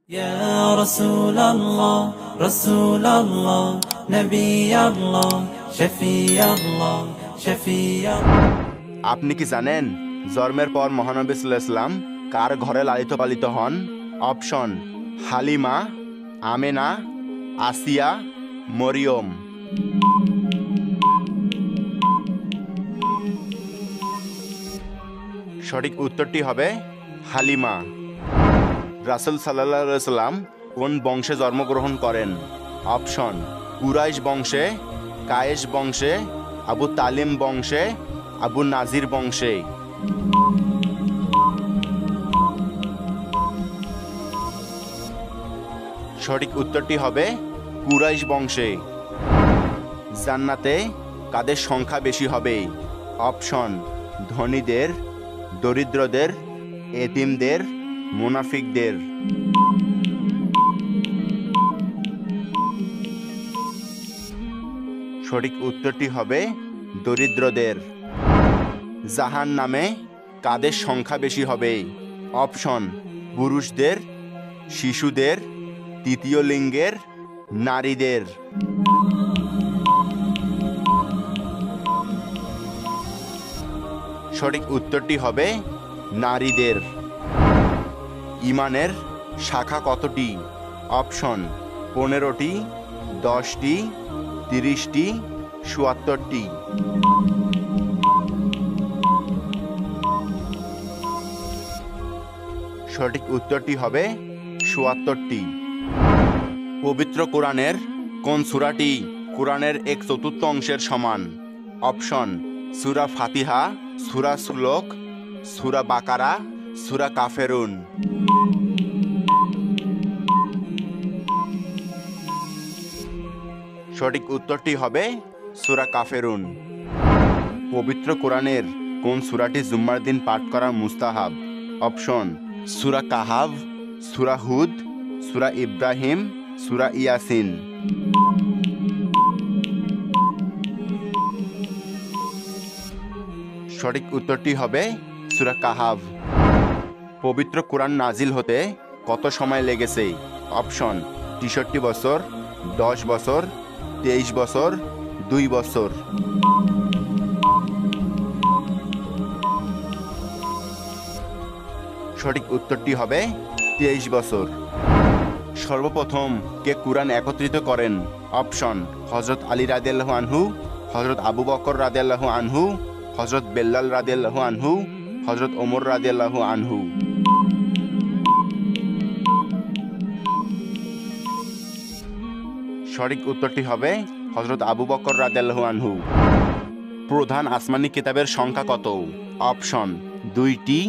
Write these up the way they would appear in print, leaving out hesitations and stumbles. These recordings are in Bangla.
يا رسول الله رسول الله نبي الله شفيع الله شفيع الله। আপনি কি জানেন জন্মের পর মহানবী সাল্লাল্লাহু আলাইহি ওয়াসাল্লাম কার ঘরে লালিত পালিত হন? অপশন হালিমা, আমেনা, আসিয়া, মরিয়ম। সঠিক উত্তরটি হবে হালিমা। রাসূল সাল্লাল্লাহু আলাইহি ওয়াসাল্লাম কোন বংশে জন্মগ্রহণ করেন? অপশন কুরাইশ বংশে, কায়েস বংশে, আবু তালিম বংশে, আবু নাজির বংশে। সঠিক উত্তরটি হবে কুরাইশ বংশে। জান্নাতে কাদের সংখ্যা বেশি হবে? অপশন ধনীদের, দরিদ্রদের, এতিমদের, মুনাফিকদের। সঠিক উত্তরটি হবে দরিদ্রদের। জাহান্নামে কাদের সংখ্যা বেশি হবে? অপশন পুরুষদের, শিশুদের, তৃতীয় লিঙ্গের, নারীদের। সঠিক উত্তরটি হবে নারীদের। ঈমানের শাখা কতটি? অপশন 15টি, 10টি, 30টি, 77টি। সঠিক উত্তরটি হবে 77টি। পবিত্র কোরআনের কোন সূরাটি কোরআনের 1/4 অংশের সমান? অপশন সূরা ফাতিহা, সূরা সুলক, সূরা বাকারা, সূরা কাফেরুন। সঠিক উত্তরটি হবে সূরা কাফেরুন। পবিত্র কোরআনের কোন সূরাটি জুম্মার দিন পাঠ করা মুস্তাহাব? অপশন সূরা কাহাফ, সূরা হুদ, সূরা ইব্রাহিম, সূরা ইয়াসিন। সঠিক উত্তরটি হবে সূরা কাহাফ। পবিত্র কোরআন নাজিল হতে কত সময় লেগেছে? অপশন 63 বছর, 10 বছর, 23 বছর, 2 বছর। সঠিক উত্তরটি হবে 23 বছর। সর্বপ্রথম কে কুরআন একত্রিত করেন? অপশন হযরত আলী রাদিয়াল্লাহু আনহু, হযরত আবু বকর রাদিয়াল্লাহু আনহু, হযরত বেলাল রাদিয়াল্লাহু আনহু, হযরত ওমর রাদিয়াল্লাহু আনহু। সঠিক উত্তরটি হবে হযরত আবু বকর রাদিয়াল্লাহু আনহু। প্রধান আসমানি কিতাবের সংখ্যা কত? অপশন 2টি,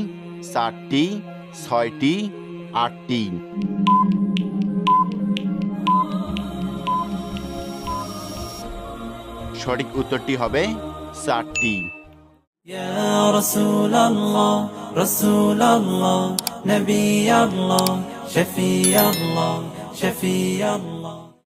4টি, 6টি, 8টি। সঠিক উত্তরটি হবে 4টি। يا رسول الله رسول الله نبي الله شفيع الله شفيع الله।